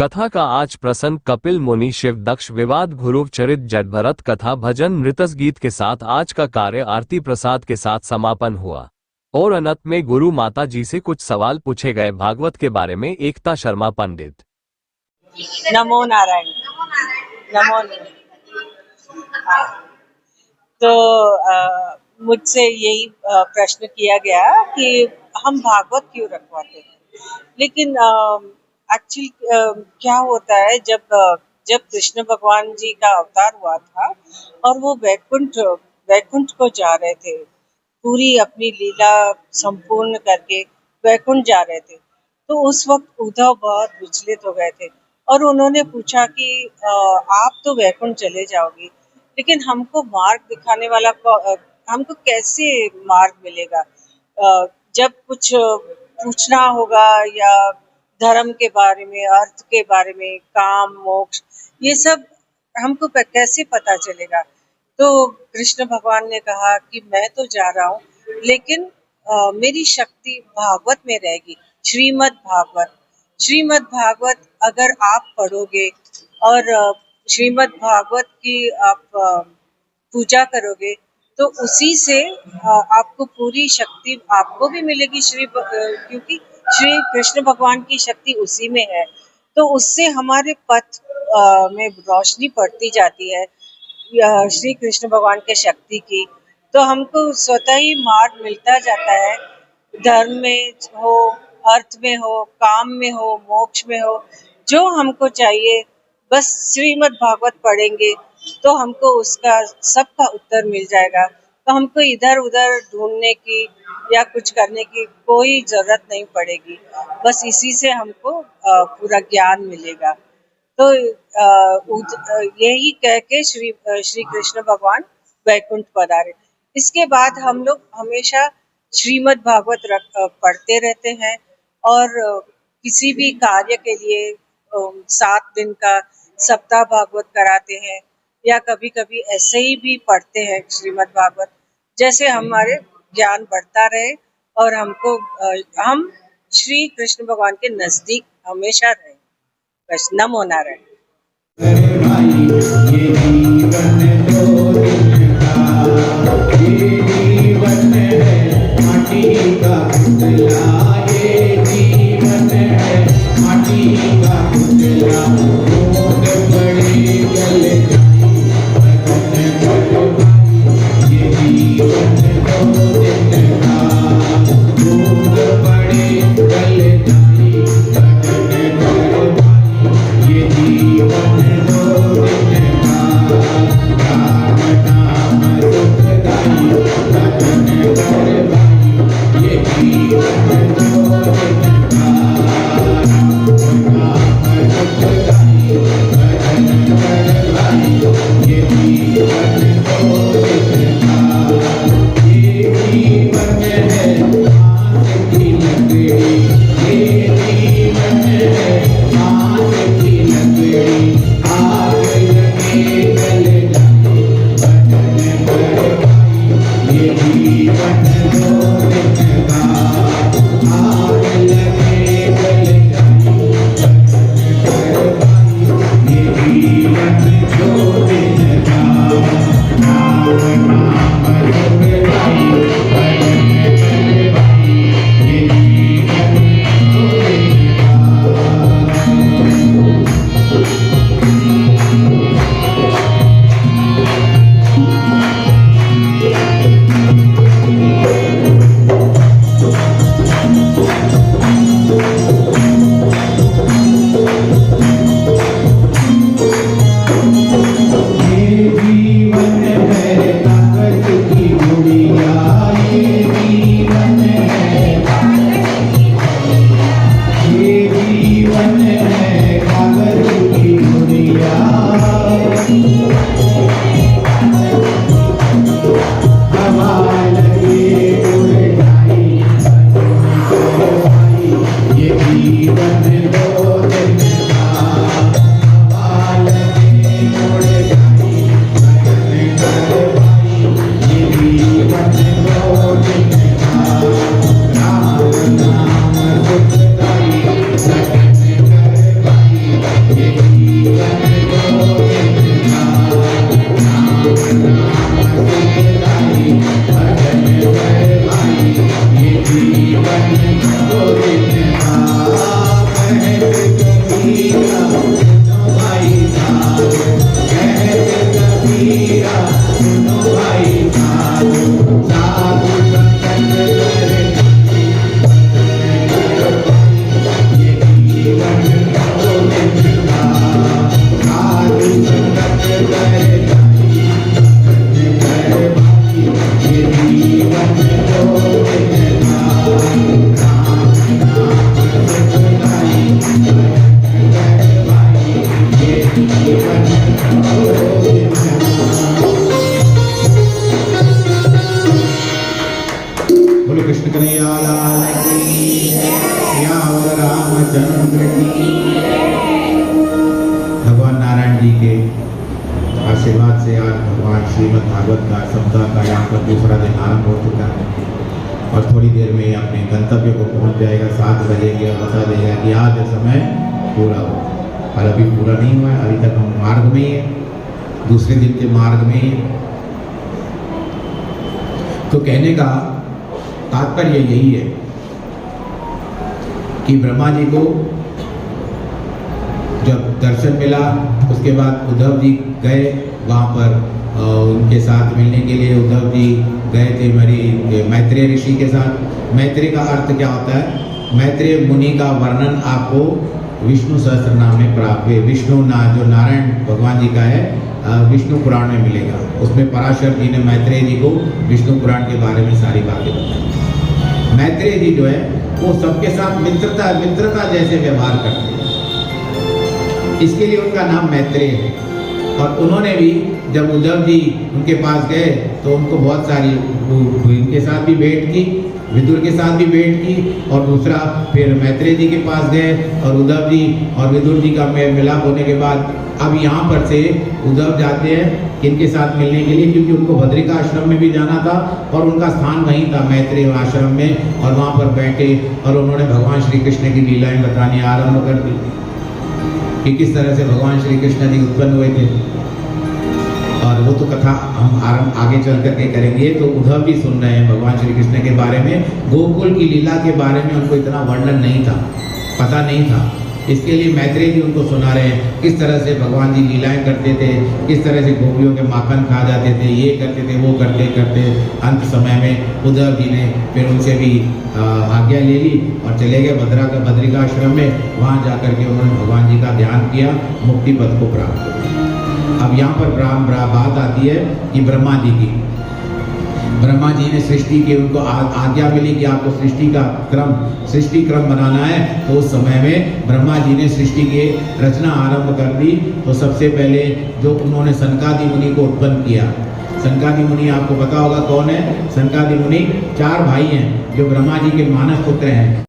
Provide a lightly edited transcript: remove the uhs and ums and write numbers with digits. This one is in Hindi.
कथा का आज प्रसंग कपिल मुनि शिव दक्ष विवाद गुरु चरित जडभरत कथा भजन नृत्य गीत के साथ आज का कार्य आरती प्रसाद के साथ समापन हुआ और अंत में गुरु माता जी से कुछ सवाल पूछे गए भागवत के बारे में। एकता शर्मा पंडित। नमो नारायण। नमो तो मुझसे यही प्रश्न किया गया कि हम भागवत क्यों रखवाते हैं, लेकिन एक्चुअली क्या होता है, जब कृष्ण भगवान जी का अवतार हुआ था और वो वैकुंठ को जा रहे थे, पूरी अपनी लीला संपूर्ण करके वैकुंठ जा रहे थे, तो उस वक्त उद्धव बहुत विचलित हो गए थे और उन्होंने पूछा कि आप तो वैकुंठ चले जाओगे, लेकिन हमको मार्ग दिखाने वाला हमको कैसे मार्ग मिलेगा? जब कुछ पूछना होगा या धर्म के बारे में, अर्थ के बारे में, काम मोक्ष, ये सब हमको कैसे पता चलेगा? तो कृष्ण भगवान ने कहा कि मैं तो जा रहा हूँ, लेकिन मेरी शक्ति भागवत में रहेगी। श्रीमद् भागवत अगर आप पढ़ोगे और श्रीमद् भागवत की आप पूजा करोगे तो उसी से आपको पूरी शक्ति आपको भी मिलेगी, क्योंकि श्री कृष्ण भगवान की शक्ति उसी में है। तो उससे हमारे पथ में रोशनी पड़ती जाती है श्री कृष्ण भगवान के शक्ति की, तो हमको स्वतः ही मार्ग मिलता जाता है। धर्म में हो, अर्थ में हो, काम में हो, मोक्ष में हो, जो हमको चाहिए बस श्रीमद् भागवत पढ़ेंगे तो हमको उसका सबका उत्तर मिल जाएगा। तो हमको इधर उधर ढूंढने की या कुछ करने की कोई जरूरत नहीं पड़ेगी, बस इसी से हमको पूरा ज्ञान मिलेगा। तो यही कह के श्री कृष्ण भगवान वैकुंठ पधारे। इसके बाद हम लोग हमेशा श्रीमद् भागवत पढ़ते रहते हैं और किसी भी कार्य के लिए 7 दिन का सप्ताह भागवत कराते हैं या कभी कभी ऐसे ही भी पढ़ते हैं श्रीमद् भागवत, जैसे हमारे ज्ञान बढ़ता रहे और हम श्री कृष्ण भगवान के नजदीक हमेशा रहे। बस नमो नारायण। ये सियावर रामचंद्र की। भगवान नारायण जी के आशीर्वाद से आज भगवान श्रीमद् भागवत का सप्ताह का यहाँ पर दूसरा दिन आरंभ हो चुका है और थोड़ी देर में अपने गंतव्य को पहुँच जाएगा। 7 बजेंगे और बता देगा कि आज समय पूरा हो, और अभी पूरा नहीं हुआ है। अभी तक हम मार्ग में ही है, दूसरे दिन के मार्ग में ही। तो कहने का तात्पर्य यही है कि ब्रह्मा जी को जब दर्शन मिला उसके बाद उद्धव जी गए वहाँ पर उनके साथ मिलने के लिए। उद्धव जी गए थे मैत्रेय ऋषि के साथ। मैत्रेय का अर्थ क्या होता है? मैत्रेय मुनि का वर्णन आपको विष्णु सहस्त्रनाम में प्राप्त है। विष्णु जो नारायण भगवान जी का है, विष्णु पुराण में मिलेगा। उसमें पराशर जी ने मैत्रेय जी को विष्णु पुराण के बारे में सारी बातें बताई। मैत्रेय जी जो है वो सबके साथ मित्रता जैसे व्यवहार करते हैं, इसके लिए उनका नाम मैत्रेय है। और उन्होंने भी जब उद्धव जी उनके पास गए तो उनको बहुत सारी इनके साथ भी भेंट की, विदुर के साथ भी भेंट की, और दूसरा फिर मैत्रेय जी के पास गए और उद्धव जी और विदुर जी का मिलाप होने के बाद अब यहाँ पर से उद्धव जाते हैं इनके साथ मिलने के लिए, क्योंकि उनको बद्रिका आश्रम में भी जाना था और उनका स्थान वहीं था मैत्रेय आश्रम में। और वहाँ पर बैठे और उन्होंने भगवान श्री कृष्ण की लीलाएं बतानी आरंभ कर दी कि किस तरह से भगवान श्री कृष्ण जी उत्पन्न हुए थे। और वो तो कथा हम आगे चल करके करेंगे। तो उद्धव भी सुन रहे हैं भगवान श्री कृष्ण के बारे में। गोकुल की लीला के बारे में उनको इतना वर्णन नहीं था, पता नहीं था, इसके लिए मैत्रेय जी उनको सुना रहे हैं किस तरह से भगवान जी लीलाएं करते थे, किस तरह से गोपियों के माखन खा जाते थे, ये करते थे, वो करते करते अंत समय में उद्धव जी ने फिर उनसे भी आज्ञा ले ली और चले गए बद्रिका आश्रम में। वहाँ जा कर के उन्होंने भगवान जी का ध्यान किया, मुक्ति पद को प्राप्त किया। अब यहाँ पर बात आती है कि ब्रह्मा जी की। ब्रह्मा जी ने सृष्टि की, उनको आज्ञा मिली कि आपको सृष्टि क्रम बनाना है। तो उस समय में ब्रह्मा जी ने सृष्टि की रचना आरंभ कर दी। तो सबसे पहले जो उन्होंने सनकादि मुनि को उत्पन्न किया। सनकादि मुनि आपको पता होगा कौन है? सनकादि मुनि 4 भाई हैं जो ब्रह्मा जी के मानस पुत्र हैं।